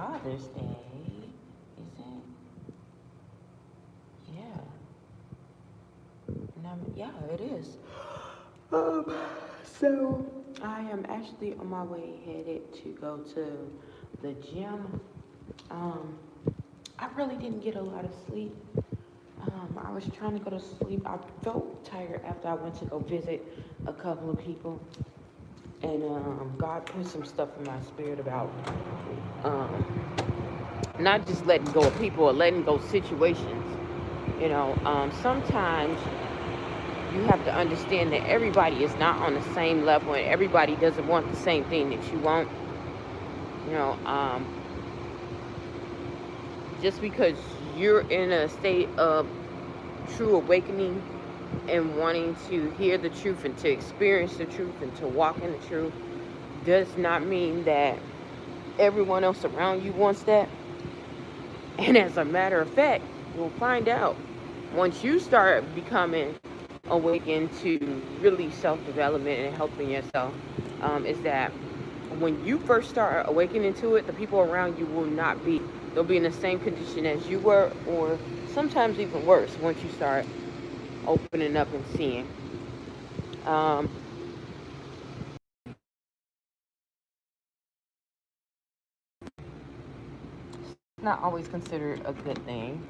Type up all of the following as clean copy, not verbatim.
Father's Day, is it? Yeah. Yeah, it is. Um, so I am actually on my way headed to go to the gym. Um, I really didn't get a lot of sleep. I was trying to go to sleep. I felt tired after I went to go visit a couple of people, and God put some stuff in my spirit about um, not just letting go of people or letting go of situations. Sometimes you have to understand that everybody is not on the same level, and everybody doesn't want the same thing that you want. You know, um, just because you're in a state of true awakening and wanting to hear the truth and to experience the truth and to walk in the truth does not mean that everyone else around you wants that. And as a matter of fact, you'll find out once you start becoming awakened to really self-development and helping yourself, is that when you first start awakening to it, the people around you will not be. They'll be in the same condition as you were, or sometimes even worse once you start opening up and seeing. Um, it's not always considered a good thing,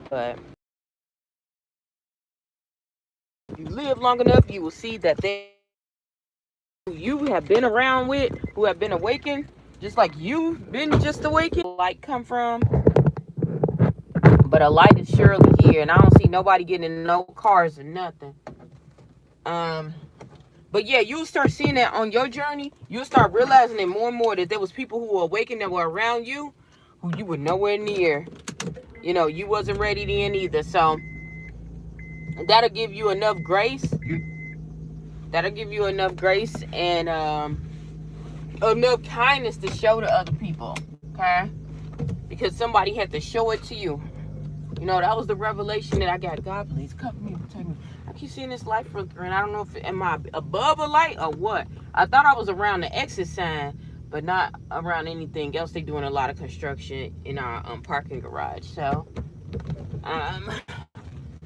but if you live long enough, you will see that you have been around with, who have been awakened, just like you've been just awakened. Light come from, but a light is surely here, and I don't see nobody getting in no cars or nothing. Um, but yeah, you'll start seeing that on your journey. You'll start realizing it more and more that there was people who were awakened that were around you, who you were nowhere near. You wasn't ready then either. So that'll give you enough grace. That'll give you enough grace and enough kindness to show to other people. Okay, because somebody had to show it to you. That was the revelation that I got. God, please cover me and protect me. I keep seeing this light filter, and I don't know if am I above a light or what. I thought I was around the exit sign, but not around anything else. They doing a lot of construction in our parking garage, so um,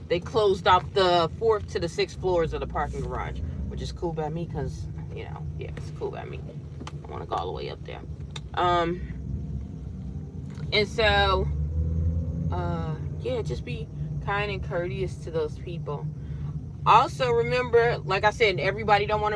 they closed off the 4th to the 6th floors of the parking garage, which is cool by me because yeah, it's cool by me. I want to go all the way up there. And so yeah, just be kind and courteous to those people. Also remember, like I said, everybody don't want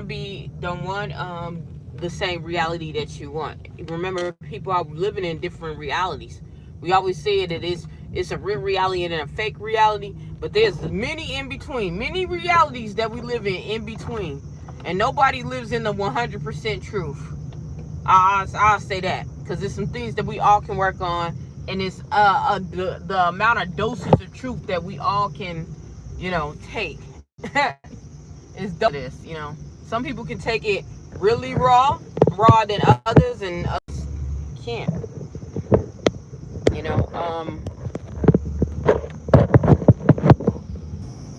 the same reality that you want. Remember, people are living in different realities. We always say that it's a real reality and a fake reality, but there's many realities that we live in between, and nobody lives in the 100% truth. I'll say that, because there's some things that we all can work on, and it's the amount of doses of truth that we all can take is this. Some people can take it really raw than others, and others can't.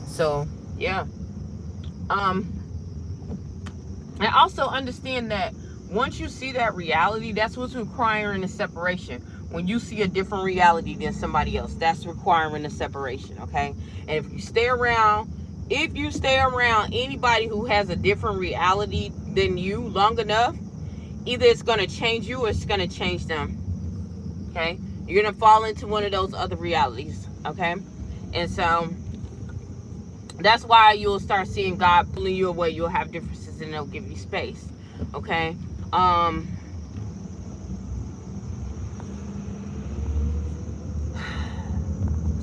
So yeah. And also understand that once you see that reality, that's what's requiring the separation. When you see a different reality than somebody else, that's requiring the separation, okay? And if you stay around anybody who has a different reality than you long enough, either it's going to change you or it's going to change them, okay? You're going to fall into one of those other realities, okay? And so that's why you'll start seeing God pulling you away. You'll have differences and it'll give you space, okay?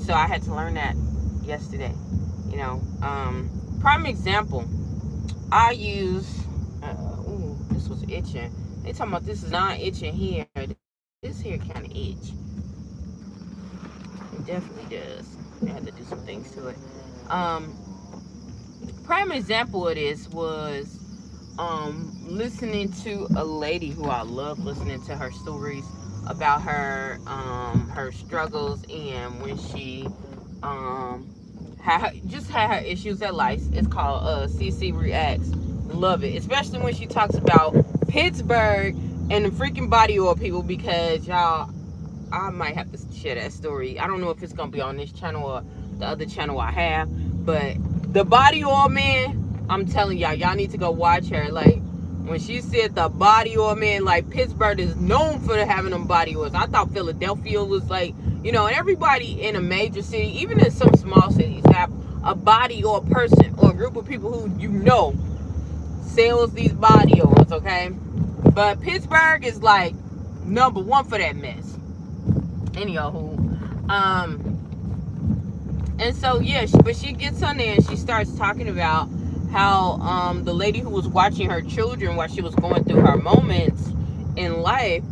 So I had to learn that yesterday. Prime example, I use this was itching. They talking about this is not itching here. This here kind of itch. It definitely does. I had to do some things to it. Prime example of this was listening to a lady who I love listening to her stories about her struggles, and when she had her issues at life. It's called CC Reacts. Love it, especially when she talks about Pittsburgh and the freaking body oil people, because y'all, I might have to share that story. I don't know if it's gonna be on this channel or the other channel I have, but the body oil man, I'm telling y'all need to go watch her. Like when she said the body oil man, like Pittsburgh is known for having them body oils. I thought Philadelphia was like, you know, and everybody in a major city, even in some small cities, have a body oil person or a group of people who you know sells these body oils, okay? But Pittsburgh is like number one for that mess. Anywho, and so yeah, but she gets on there and she starts talking about how the lady who was watching her children while she was going through her moments in life,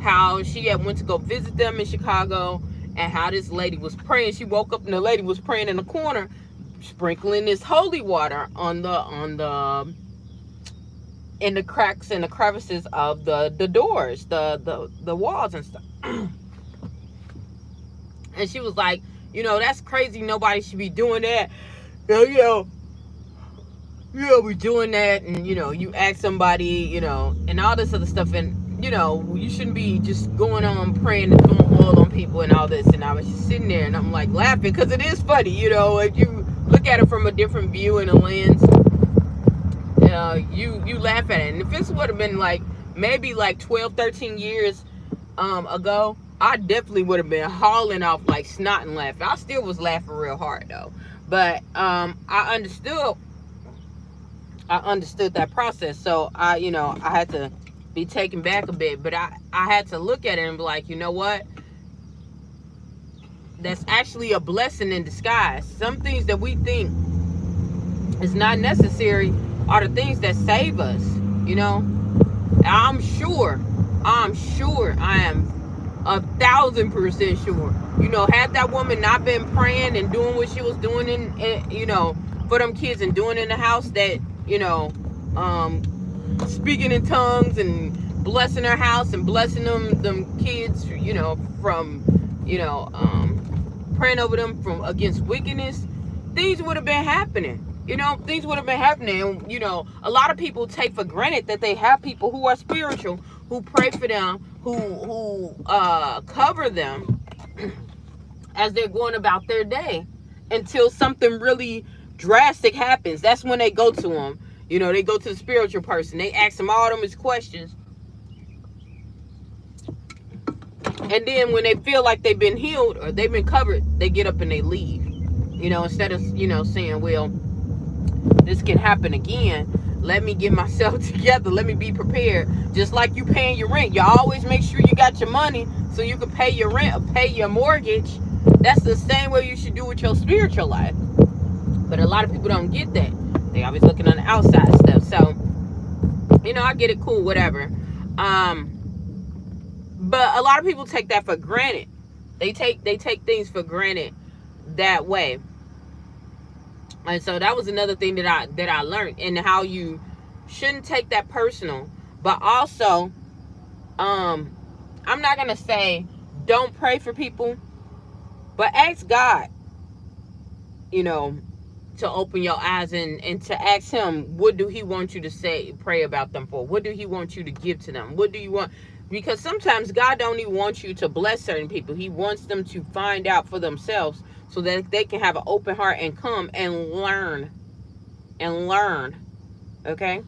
how she had went to go visit them in Chicago, and how this lady was praying. She woke up and the lady was praying in the corner, sprinkling this holy water on the in the cracks and the crevices of the doors, the walls and stuff. And she was like, you know, that's crazy. Nobody should be doing that. We're doing that. And, you know, you ask somebody, you know, and all this other stuff. And, you know, you shouldn't be just going on praying and throwing oil on people and all this. And I was just sitting there and I'm like laughing because it is funny, you know, if you look at it from a different view and a lens, you laugh at it. And if this would have been like maybe like 12, 13 years ago, I definitely would have been hauling off like snot and laughing. I still was laughing real hard though, but I understood that process. So I had to be taken back a bit, but I had to look at it and be like, you know what, that's actually a blessing in disguise. Some things that we think is not necessary are the things that save us, you know. I'm sure, I am 1,000% sure, you know, had that woman not been praying and doing what she was doing in you know, for them kids and doing in the house, that, you know, speaking in tongues and blessing her house and blessing them kids, you know, from, you know, praying over them from against wickedness, things would have been happening. You know, things would have been happening. And, you know, a lot of people take for granted that they have people who are spiritual, who pray for them, who cover them as they're going about their day, until something really drastic happens. That's when they go to them. You know, they go to the spiritual person. They ask them all them questions. And then when they feel like they've been healed or they've been covered, they get up and they leave. You know, instead of, you know, saying, well, this can happen again. Let me get myself together. Let me be prepared. Just like you paying your rent. You always make sure you got your money so you can pay your rent or pay your mortgage. That's the same way you should do with your spiritual life. But a lot of people don't get that. They always looking on the outside stuff. So, you know, I get it, cool, whatever. But a lot of people take that for granted. They take things for granted that way. And so that was another thing that I learned, and how you shouldn't take that personal. But also, I'm not gonna say don't pray for people, but ask God, you know, to open your eyes and to ask him, what do he want you to pray about them for? What do he want you to give to them? What do you want? Because sometimes God don't even want you to bless certain people. He wants them to find out for themselves so that they can have an open heart and come and learn. Okay?